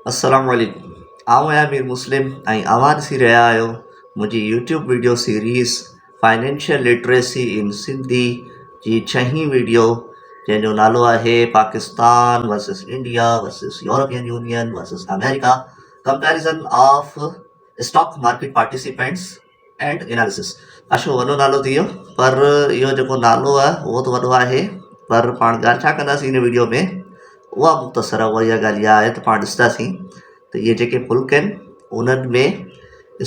अस्सलाम वालेकुम। आऊं आहियां मीर मुस्लिम ऐं अवां ॾिसी रहिया आहियो मुंहिंजी YouTube video series financial literacy in Sindhi जी 6हीं वीडियो, जंहिंजो नालो आहे Pakistan versus India versus European union versus America, comparison of stock market participants and analysis. अशो वॾो नालो थी वियो, पर इहो जेको नालो आहे उहो त वॾो आहे, पर पाण ॻाल्हि छा कंदासीं हिन वीडियो में उहा मुख़्तसर उहा इहा ॻाल्हि इहा आहे त पाण ॾिसंदासीं त इहे जेके मुल्क आहिनि उन्हनि में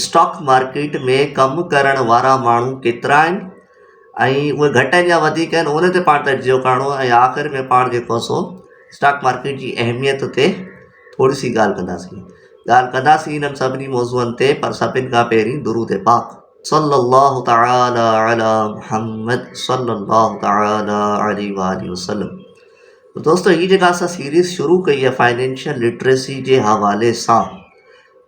स्टॉक मार्केट में कमु करण वारा माण्हू केतिरा आहिनि ऐं उहे घटि आहिनि या वधीक आहिनि, उन ते पाण तर्जुमो करणो आहे। ऐं आख़िर में पाण जेको आहे सो स्टॉक मार्केट जी अहमियत ते थोरी सी ॻाल्हि कंदासीं इन्हनि सभिनी मौज़ूअनि ते। पर सभिनि खां पहिरीं दुरूद पाक सल्लल्लाहु तआला अला मुहम्मद सल्लल्लाहु तआला अलैहि वसल्लम। तो दोस्तों, ये जेका असां सीरीज़ शुरू कई है फाइनेंशियल लिटरेसी के हवाले सां,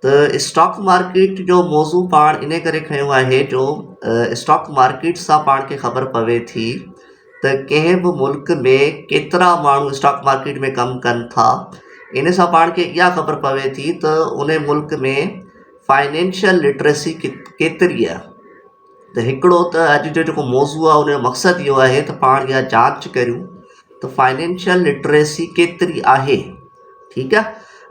तो स्टॉक मार्केट जो मौज़ू पाण इन करे खयो आहे जो स्टॉक मार्केट सां पाण खे ख़बर पवे थी त कंहिं बि मुल्क में केतिरा माण्हू स्टॉक मार्केट में कमु कनि था। इन सां पाण खे इहा ख़बर पवे थी त उन मुल्क में फाइनेंशियल लिटरेसी केतिरी आहे। त हिकिड़ो त अॼु जो जेको मौज़ू आहे उनजो मक़सदु इहो आहे त पाण इहा जांच करियूं तो फाइनेंशियल लिटरेसी केतिरी आहे, ठीकु आहे।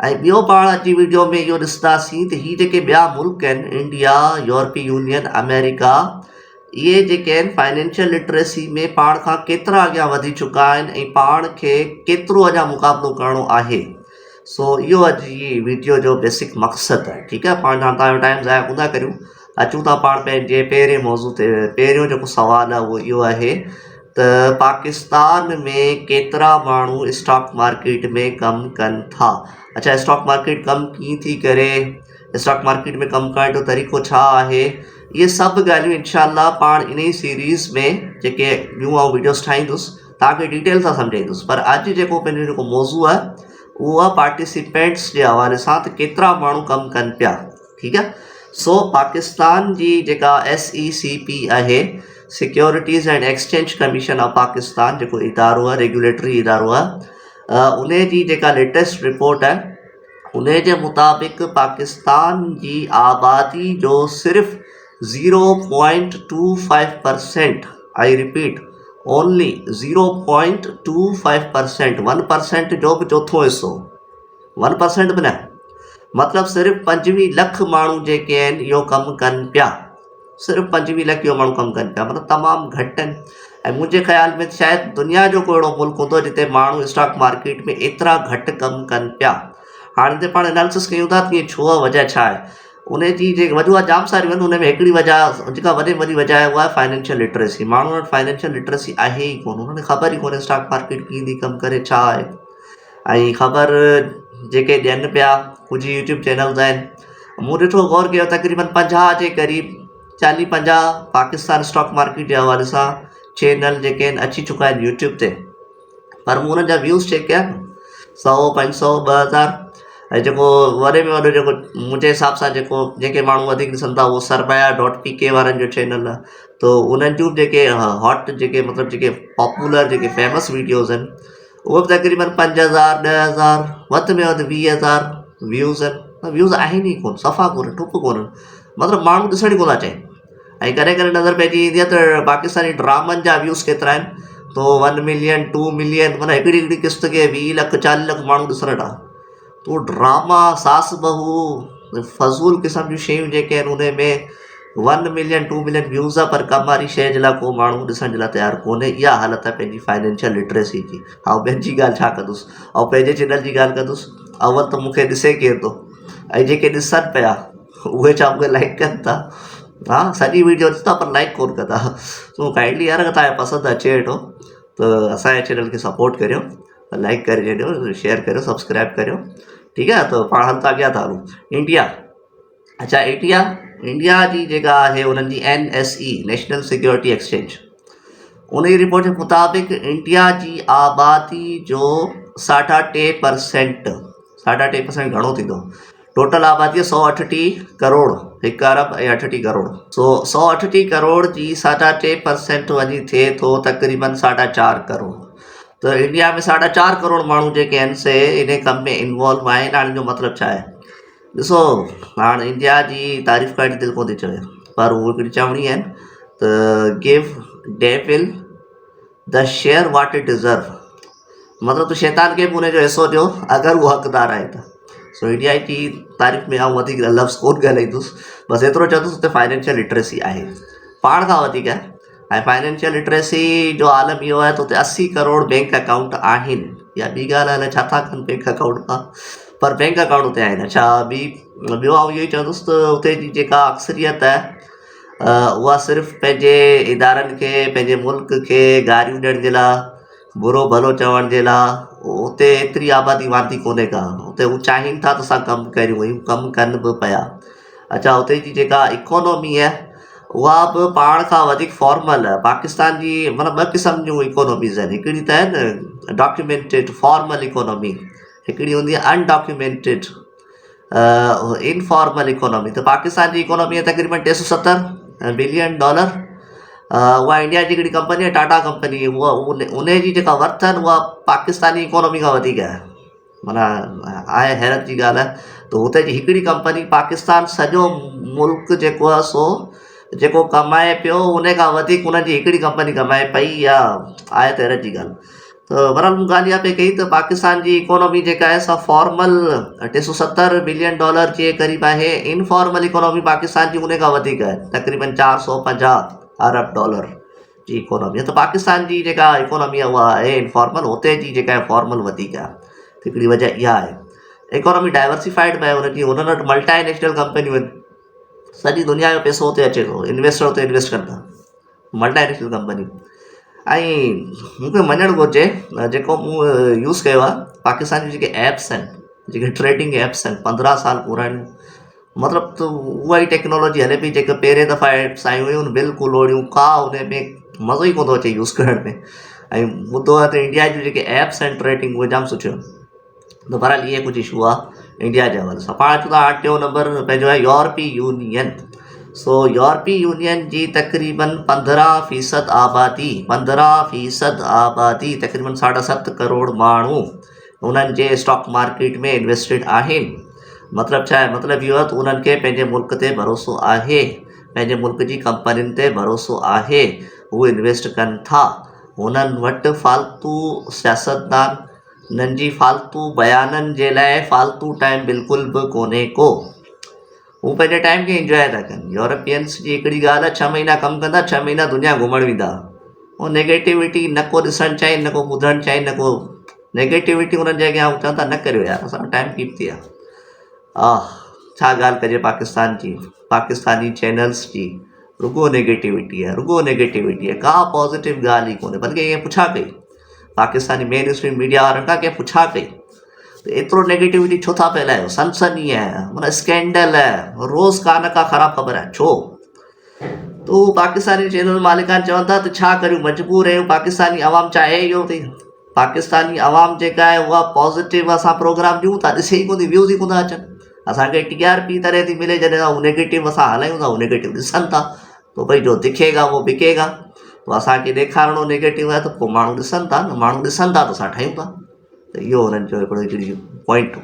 ऐं ॿियो पाण अॼु जी वीडियो में इहो ॾिसंदासीं त हीअ जेके ॿिया मुल्क आहिनि इंडिया, यूरोपीय यूनियन, अमेरिका, इहे जेके आहिनि फाइनेंशियल लिटरेसी में पाण खां केतिरा अॻियां वधी चुका आहिनि ऐं पाण खे केतिरो अञा मुक़ाबिलो करिणो आहे। सो इहो अॼु जी वीडियो जो बेसिक मक़सदु आहे, ठीकु आहे। पाण तव्हांजो टाइम ज़ाया कोन था करियूं, अचूं था पाण पंहिंजे पहिरें मौज़ू ते। पहिरियों जेको सुवालु आहे उहो इहो आहे त पाकिस्तान में केतिरा माण्हू स्टॉक मार्केट में कमु कनि था। अच्छा, स्टॉक मार्केट कमु कीअं थी करे, स्टॉक मार्केट में कमु करण जो तरीक़ो छा आहे, इहे सभु ॻाल्हियूं इंशाअल्लाह पाण इन ई सीरीज़ में जेके ॿियूं आउं वीडियोस ठाहींदुसि तव्हांखे डिटेल सां सम्झाईंदुसि। पर अॼु जेको पंहिंजो जेको मौज़ू आहे उहो आहे पार्टिसिपेंट्स जे हवाले सां, त केतिरा माण्हू कमु कनि पिया, ठीकु आहे। सो पाकिस्तान जी जेका SECP आहे, securities and exchange commission of Pakistan, जेको इदारो आहे, रेगुलेटरी इदारो आहे, उन जी जेका लेटेस्ट रिपोर्ट आहे उन जे मुताबिक़ पाकिस्तान जी आबादी जो सिर्फ़ु 0.25%, आई रिपीट ओनली 0.25%, 1% जो बि चोथों हिसो, 1% बि न, मतिलबु सिर्फ़ु 25 लख माण्हू जेके आहिनि इहो कमु कनि पिया। सिर्फ़ु 25 लख इहो माण्हू कमु कनि पिया, मतिलबु तमामु घटि आहिनि। ऐं मुंहिंजे ख़्याल में शायदि दुनिया जो को अहिड़ो मुल्क हूंदो जिते माण्हू स्टॉक मार्केट में एतिरा घटि कमु कनि पिया। हाणे हिते पाण एनालिसिस कयूं था कि छो आहे, वजह छा आहे। उन जी जेके वजूहात जाम सारियूं आहिनि, उन में हिकिड़ी वजह जेका वॾे में वॾी वजह आहे उहा आहे फाइनेंशियल लिटरेसी। माण्हुनि वटि फाइनेंशियल लिटरेसी आहे ई कोन, उन्हनि खे ख़बर ई कोन्हे स्टॉक मार्केट कीअं थी कमु करे, छा आहे। ऐं ख़बर जेके ॾियनि पिया कुझु यूट्यूब चैनल्स आहिनि, मूं ॾिठो गौर कयो तक़रीबन 50 जे क़रीब, 40-50 पाकिस्तान स्टॉक मार्केट जे हवाले सां चैनल जेके आहिनि अची चुका आहिनि यूट्यूब ते। पर मूं उन्हनि जा व्यूज़ चेक कया 100-500 2000। ऐं जेको वॾे में वॾो जेको मुंहिंजे हिसाब सां जेके माण्हू वधीक ॾिसनि था उहो सरमाया.pk वारनि जो चैनल आहे। तो उन्हनि जूं जेके हॉट जेके मतिलबु जेके पॉपुलर जेके फेमस वीडियोज़ आहिनि उहे बि तक़रीबन 5000 10,000 वधि में वधि 20,000 व्यूज़ आहिनि। व्यूज़ आहिनि ई कोन, सफ़ा कोन, टुप कोन, मतिलबु माण्हू ॾिसण ई कोन था चाहिनि। ऐं कॾहिं कॾहिं नज़र पइजी ईंदी आहे त पाकिस्तानी ड्रामनि जा व्यूज़ केतिरा आहिनि, तो 1 मिलियन 2 मिलियन, माना हिकिड़ी किस्त खे 20 लख 40 लख माण्हू ॾिसण था। तो ड्रामा, सास बहू, फज़ूल क़िस्म जूं शयूं जेके आहिनि उन में 1 मिलियन 2 मिलियन व्यूज़ आहे, पर कम वारी शइ जे लाइ को माण्हू ॾिसण जे लाइ तयारु कोन्हे। इहा हालत आहे पंहिंजी फाइनेंशियल लिटरेसी जी। ऐं ॿियनि जी ॻाल्हि छा कंदुसि, ऐं पंहिंजे चैनल जी ॻाल्हि कंदुसि। अवल त मूंखे ॾिसे केरु थो, ऐं जेके ॾिसनि पिया उहे छा मूंखे लाइक कनि था। हा, सॼी वीडियो ॾिसंदा पर लाइक कोन कंदा। सो काइंडली यार, अगरि तव्हांखे पसंदि अचे वेठो त असांजे चैनल खे सपोर्ट करियो, लाइक करे छॾियो, शेयर करियो, सब्सक्राइब करियो, ठीकु आहे। तो पाण हल था अॻियां था हलूं। इंडिया, अच्छा इंडिया जी जेका आहे उन्हनि जी NSE नेशनल सिक्योरिटी एक्सचेंज, उन जी रिपोर्ट जे मुताबिक़ इंडिया जी आबादी जो 3.5% घणो थींदो। टोटल आबादी 138 करोड़, 1 अरब ऐं 38 करोड़। सो 138 करोड़ जी 3.5% वञी थिए थो तक़रीबन 4.5 करोड़। तो इंडिया में 4.5 करोड़ माण्हू जेके आहिनि से इन कम में इन्वॉल्व आहिनि। हाणे जो मतिलबु छा आहे, ॾिसो हाणे इंडिया जी तारीफ़ करण जी दिलि कोन थी चवे, पर उहो हिकिड़ी चवणी आहिनि त give devil the share what it deserve, मतिलबु तूं शैतान खे बि उनजो हिसो ॾियो अगरि उहो हक़दार आहे त। सो इंडिया जी तारीफ़ में आउं वधीक लफ़्ज़ कोन ॻाल्हाईंदुसि, बसि एतिरो चवंदुसि हुते फाइनेंशियल लिटरेसी आहे पाण खां वधीक। ऐं फाइनेंशियल लिटरेसी जो आलम इहो आहे त हुते 80 करोड़ बैंक अकाउंट आहिनि, या ॿी ॻाल्हि अलाए छा था कनि बैंक अकाउंट खां, पर बैंक अकाउंट हुते आहिनि। अच्छा ॿियो आउं इहो ई चवंदुसि त हुते जी जेका अक्सरियत आहे उहा सिर्फ़ु पंहिंजे इदारनि खे, पंहिंजे मुल्क खे गारियूं ॾियण जे लाइ, बुरो भलो चवण जे लाइ, उते एतिरी आबादी वांदी कोन्हे का। उते हू चाहिनि था त असां कमु करियूं, ऐं कमु कनि बि पिया। अच्छा हुते जी जेका इकोनॉमी आहे उहा बि पाण खां वधीक फॉर्मल आहे। पाकिस्तान जी मतिलबु 2 क़िस्म जूं इकोनॉमीज़ आहिनि, हिकिड़ी त आहे न डॉक्यूमेंटेड फॉर्मल इकोनॉमी, हिकिड़ी हूंदी आहे अनडॉक्यूमेंटेड इनफॉर्मल इकोनॉमी। त पाकिस्तान जी इकोनॉमी आहे तक़रीबन $370 बिलियन। उहा इंडिया जी हिकिड़ी कंपनी आहे टाटा कंपनी, उहा उन जी जेका वर्थ आहिनि उहा पाकिस्तानी इकोनॉमी खां वधीक आहे। माना आहे हैरत जी ॻाल्हि आहे। त हुते जी हिकिड़ी कंपनी पाकिस्तान सॼो मुल्क जेको आहे सो जेको कमाए पियो उन खां वधीक उन जी हिकिड़ी कंपनी कमाए पई, या आहे त हैरत जी ॻाल्हि। त बहरहाल मूं ॻाल्हि इहा पई कई त पाकिस्तान जी इकोनॉमी जेका आहे सा फॉर्मल $370 बिलियन जे क़रीब आहे। इनफॉर्मल इकोनॉमी पाकिस्तान जी उन खां वधीक आहे, तक़रीबन $450 अरब जी इकोनॉमी आहे। त पाकिस्तान जी जेका इकोनॉमी आहे उहा आहे इनफॉर्मल, हुते जी जेका आहे फॉर्मल वधीक आहे। हिकिड़ी वजह इहा आहे। इकोनॉमी डाइवर्सिफाइड बि आहे हुनजी, उन्हनि वटि मल्टाएनेशनल कंपनियूं आहिनि, सॼी दुनिया जो पैसो हुते अचे थो, इन्वेस्टर हुते इन्वेस्ट कनि था, मल्टाएनेशनल कंपनियूं। ऐं मूंखे मञणु घुरिजे जेको मूं यूज़ कयो आहे, पाकिस्तान जी जेके ऐप्स आहिनि, जेके ट्रेडिंग ऐप्स आहिनि 15 साल पुराणियूं, मतिलबु त उहा ई टेक्नोलॉजी हले पई जेके पहिरें दफ़ा ऐप्स आयूं हुयूं बिल्कुलु ओड़ियूं, का उन में मज़ो ई कोन थो अचे यूज़ करण में। ऐं ॿुधो आहे त इंडिया जूं जेके ऐप्स आहिनि ट्रेडिंग उहे जाम सुठियूं आहिनि। त बहरहाल इहे कुझु इशू आहे इंडिया जे हवाले सां। पाण अचूं था टियों नंबर पंहिंजो आहे यूरोपी यूनियन। सो यूरोपी यूनियन जी तक़रीबन 15% आबादी, 15% आबादी तक़रीबन 7.5 करोड़ माण्हू उन्हनि जे स्टॉक मार्केट में इन्वेस्टेड आहिनि। मतिलबु छा आहे, मतिलबु इहो आहे त उन्हनि खे पंहिंजे मुल्क ते भरोसो आहे, पंहिंजे मुल्क जी कंपनियुनि ते भरोसो आहे, उहे इन्वेस्ट कनि था। हुननि वटि फालतू सियासतदाननि जी फालतू बयाननि जे लाइ फालतू टाइम बिल्कुलु बि कोन्हे को। हू पंहिंजे टाइम खे इंजॉय था कनि। यूरोपियंस जी हिकिड़ी ॻाल्हि आहे, 6 महीना कमु कंदा, 6 महीना दुनिया घुमणु वेंदा। उहो नेगेटिविटी न को ॾिसणु चाहिनि, न को ॿुधणु चाहिनि, न को नेगेटिविटी हुननि जे अॻियां चवनि था न करियो यार, असांजो टाइम कीमती आहे। छा ॻाल्हि कजे पाकिस्तान जी, पाकिस्तानी चैनल्स जी, रुगो नेगेटिविटी आहे, रुगो नेगेटिविटी आहे, का पॉज़िटिव ॻाल्हि ई कोन्हे। बल्कि ईअं पुछा कई पाकिस्तानी मेन स्ट्रीम मीडिया वारनि खां, कंहिं पुछा कई त एतिरो नेगेटिविटी छो था फैलायो, सनसनी आहे, माना स्कैंडल आहे, रोज़ का न का ख़राबु ख़बर आहे, छो? तो पाकिस्तानी चैनल मालिकान चवनि था त छा करियूं, मजबूर आहियूं, पाकिस्तानी आवाम चाहे इहो थी। पाकिस्तानी आवाम जेका आहे उहा पॉज़िटिव असां प्रोग्राम ॾियूं था, ॾिसे ई कोन थी, व्यूज़ ई कोन था अचनि। असांखे TRP तरह थी मिले, जॾहिं हू नेगेटिव असां हलायूं था, हू नेगेटिव ॾिसनि था, तो भई जो दिखेगा वो बिकेगा। तो असांखे ॾेखारिणो नेगेटिव आहे त पोइ माण्हू ॾिसनि था न, माण्हू ॾिसनि था त असां ठाहियूं था। त इहो हुननि जो हिकिड़ी पॉइंट।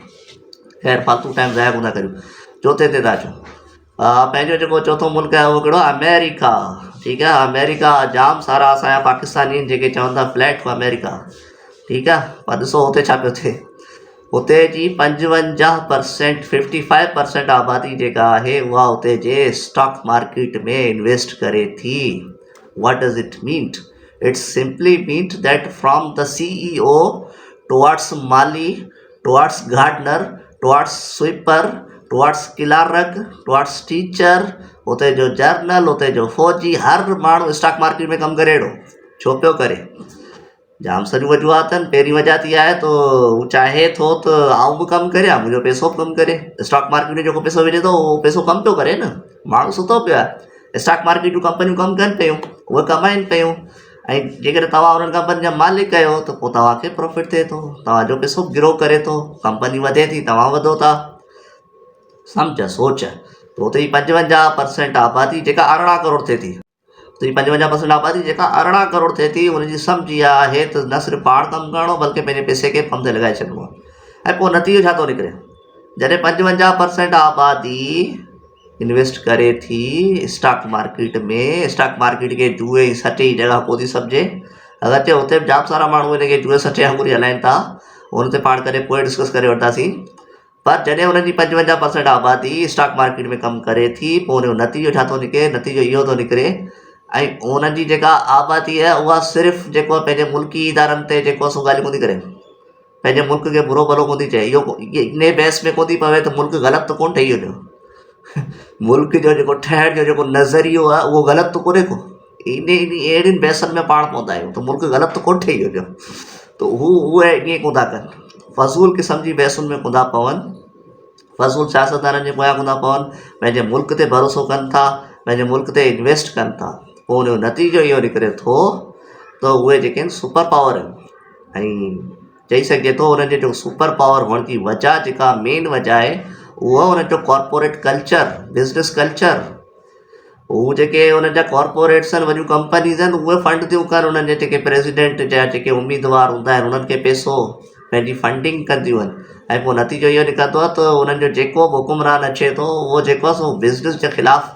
ख़ैर फालतू टाइम ज़ाया कोन था करियूं। चौथे ते था अचूं। पंहिंजो जेको चौथो मुल्क आहे उहो कहिड़ो आहे, अमेरिका। ठीकु आहे, अमेरिका जाम सारा असांजा पाकिस्तानी आहिनि जेके चवनि था फ्लैट फॉर अमेरिका। ठीकु आहे, पर ॾिसो हुते छा पियो थिए। हुते जी 55% 55% आबादी जेका आहे उहा हुते जे स्टॉक मार्केट में इन्वेस्ट करे थी। What does it mean? It simply means that from the CEO towards Mali, towards gardener, towards sweeper, towards clerk, towards teacher, हुते जो जर्नल, हुते जो फौजी, हर माण्हू स्टॉक मार्केट में कमु करे हेड़ो। छो पियो करे? जाम सरियूं वजूहात आहिनि। पहिरीं वजह थी आहे तो हू चाहे थो त आउं बि कमु करियां, मुंहिंजो पैसो बि कमु करे। स्टॉक मार्केट में जेको पैसो विझे थो उहो पैसो कमु पियो करे न, माण्हू सुतो पियो आहे। स्टॉक मार्केट जूं कंपनियूं कमु कनि पियूं, उहे कमाइनि पियूं, ऐं जेकॾहिं तव्हां उन्हनि कंपनी जा मालिक आहियो त पोइ तव्हांखे प्रॉफिट थिए थो, तव्हांजो पैसो ग्रो करे थो, कंपनी वधे थी, तव्हां वधो था। सम्झ सोच। त हुते ई 55% आबादी जेका 18 करोड़ थिए थी, तो ये 55% आबादी जेका 18 करोड़ थिए थी उनजी सम्झ इहा आहे त न सिर्फ़ु पाण कमु करिणो बल्कि पंहिंजे पैसे खे फंड ते लॻाए छॾिणो आहे। ऐं पोइ नतीजो छा थो निकिरे, जॾहिं 55% आबादी इन्वेस्ट करे थी स्टॉक मार्केट में, स्टॉक मार्केट खे जुए ऐं सटे जी जॻह कोन थी सम्झे। अगरि हुते बि जाम सारा माण्हू हिनखे जुए सटे वांगुरु ई हलाइनि था, हुन ते पाण कॾहिं पोइ डिस्कस करे वठंदासीं। पर जॾहिं हुनजी 55% आबादी स्टॉक मार्केट में कमु करे थी, पोइ हुनजो नतीजो छा थो निकिरे, नतीजो इहो थो निकिरे ऐं हुनजी जेका आबादी आहे उहा सिर्फ़ु जेको आहे पंहिंजे मुल्की इदारनि ते जेको आहे सो ॻाल्हियूं कोन थी करे, पंहिंजे मुल्क खे बुरो भलो कोन थी चए। इहो इन बहस में कोन थी पवे त मुल्क ग़लति त कोन ठही वञो मुल्क जो जेको ठहण जो जेको नज़रियो आहे उहो ग़लति त कोन्हे को। इन अहिड़ियुनि बहसनि में पाण पवंदा आहियूं त मुल्क ग़लति त कोन ठही वञो। त उहे ईअं कोन था कनि, फ़ज़ूल क़िस्म जी बहसुनि में कोन था पवनि, फ़ज़ूल सियासतदाननि जे पोयां कोन था पवनि, पंहिंजे मुल्क ते भरोसो कनि था, पंहिंजे मुल्क ते इन्वेस्ट कनि था। पोइ हुनजो नतीजो इहो निकिरे थो त उहे जेके आहिनि सुपर पावर आहिनि। ऐं चई सघिजे थो हुननि जो सुपर पावर हुअण जी वजह जेका मेन वजह आहे उहो हुन जो कॉर्पोरेट कल्चर, बिज़नेस कल्चर। उहे जेके हुननि जा कॉर्पोरेट्स आहिनि, वॾियूं कंपनीज़ आहिनि, उहे फंड थियूं कनि हुननि जे जेके प्रेसिडेंट जा जेके उम्मीदवार हूंदा आहिनि उन्हनि खे पैसो पंहिंजी फंडिंग कंदियूं आहिनि। ऐं पोइ नतीजो इहो निकिरंदो आहे त हुननि जो जेको बि हुकुमरान अचे थो उहो जेको आहे सो बिज़नेस जे ख़िलाफ़ु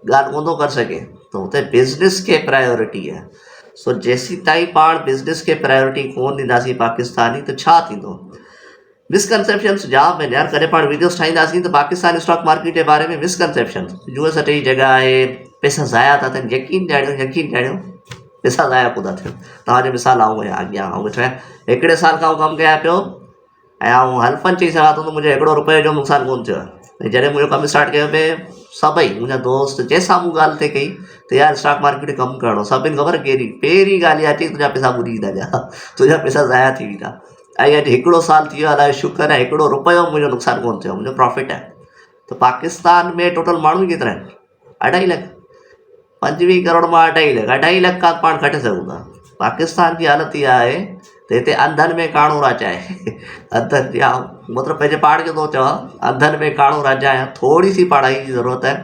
ॻाल्हि कोन थो करे सघे, त हुते बिज़नेस खे प्रायोरिटी आहे। सो जेसीं ताईं पाण बिज़नेस खे प्रायोरिटी कोन ॾींदासीं पाकिस्तानी, त छा थींदो। मिसकनसेप्शन्स जाम आहिनि यार। कॾहिं पाण वीडियोस ठाहींदासीं त पाकिस्तानी स्टॉक मार्केट जे बारे में मिसकनसेप्शन, जुए सटे जी जॻह आहे, पैसा ज़ाया था थियनि। यकीन ॾियणो पैसा ज़ाया कोन था थियनि। तव्हांजो मिसाल आऊं अॻियां आऊं वेठो आहियां, हिकिड़े साल खां कमु कयां पियो ऐं आऊं हल्फनि चई सघां थो त मुंहिंजो हिकिड़ो रुपए जो नुक़सानु कोन थियो आहे। ऐं जॾहिं मुंहिंजो कमु स्टार्ट कयो पिए, सभई मुंहिंजा दोस्त जंहिंसां मूं ॻाल्हि थिए कई त यार स्टॉक मार्केट में कमु करिणो, सभिनि ख़बर कहिड़ी पहिरीं ॻाल्हि इहा अची तुंहिंजा पैसा ॿुॾी वेंदा, जा तुंहिंजा पैसा ज़ाया थी वेंदा। ऐं अॼु हिकिड़ो साल थी वियो, अलाए शुक्र आहे हिकिड़ो रुपयो मुंहिंजो नुक़सानु कोन थियो, मुंहिंजो प्रॉफिट आहे। त पाकिस्तान में टोटल माण्हू केतिरा आहिनि? 2.5 लख। 25 करोड़ मां 2.5 लख, 2.5 लख खां पाण घटि सघूं था। पाकिस्तान जी हालत इहा आहे त हिते अंधनि में काणो राजा आहे अंधनि जा मतिलबु पंहिंजे पाण खे थो चवां, अंधनि में काणो राजा आहे। थोरी सी पढ़ाई जी ज़रूरत आहे,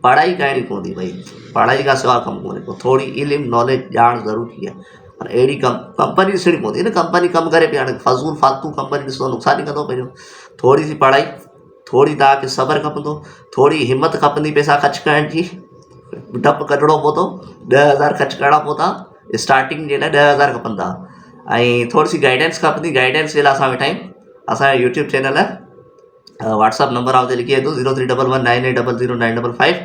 पढ़ाई करणी पवंदी भई, पढ़ाई खां सवाइ कमु कोन्हे को। थोरी इल्मु नॉलेज ॼाण ज़रूरी आहे। पर अहिड़ी कंपनी ॾिसणी पवंदी न, कंपनी कमु करे पई, हाणे फ़ज़ूल फालतू कंपनी ॾिसो नुक़सानु ई कंदो पंहिंजो। थोरी सी पढ़ाई, थोरी तव्हांखे सब्र खपंदो, थोरी हिमत खपंदी पैसा ख़र्चु करण जी। डपु कढणो पवंदो, 10,000 ख़र्चु करणा पवंदा स्टार्टिंग जे लाइ, 10,000 खपंदा। ऐं थोरी सी गाइडेंस खपंदी। गाइडेंस जे लाइ असां वेठा आहियूं। असांजो यूट्यूब चैनल आहे, व्हाट्सअप नंबर आहे हुते लिखी वेंदो 0311980095।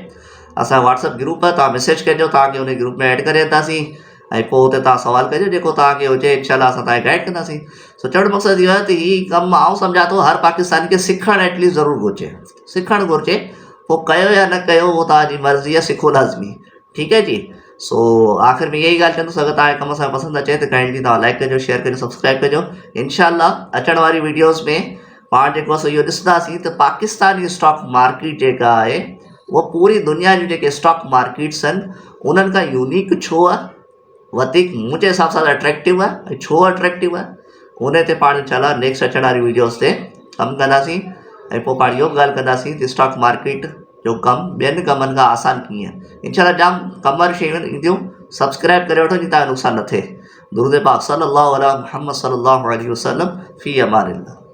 असांजो व्हाट्सअप ग्रुप आहे, तव्हां मैसेज कजो, तव्हांखे हुन ग्रुप में ऐड करे रखंदासीं। ऐं पोइ हुते तव्हां सुवाल कजो जेको तव्हांखे हुजे, इनशाला असां तव्हांखे गाइड कंदासीं। सो चवण जो मक़सदु इहो आहे त हीउ कमु आउं सम्झां थो हर पाकिस्तानी खे सिखणु एटलीस्ट ज़रूरु घुरिजे, सिखणु घुरिजे। पोइ कयो या न कयो उहो तव्हांजी मर्ज़ी आहे, सिखो लाज़मी। ठीकु आहे जी। सो आख़िर में इहा ई ॻाल्हि चवंदुसि, अगरि तव्हांखे कमु असांखे पसंदि अचे त काइंडली तव्हां लाइक कजो, शेयर कजो, सब्सक्राइब कजो। इनशाला अचण वारी वीडियोज़ में पाण जेको आहे सो इहो ॾिसंदासीं त पाकिस्तानी स्टॉक मार्केट जेका आहे उहा पूरी दुनिया जूं जेके स्टॉक मार्केट्स आहिनि उन्हनि खां यूनिक छो आहे, वधीक मुंहिंजे हिसाब सां अट्रैक्टिव आहे। ऐं छो अट्रैक्टिव आहे उन ते पाण इनशाला नेक्स्ट अचण वारी वीडियोज़ ते कमु कंदासीं। ऐं पोइ पाण इहो बि ॻाल्हि कंदासीं त स्टॉक मार्केट जो कमु ॿियनि कमनि खां आसान कीअं आहे। इनशाला जाम कम वारी शयूं ईंदियूं, सब्सक्राइब करे वठो जीअं तव्हांजो नुक़सानु न थिए। दुरूद पाक सल्लल्लाहु अला मुहम्मद सल्लल्लाहु अलैहि वसल्लम, फी अमान अल्लाह।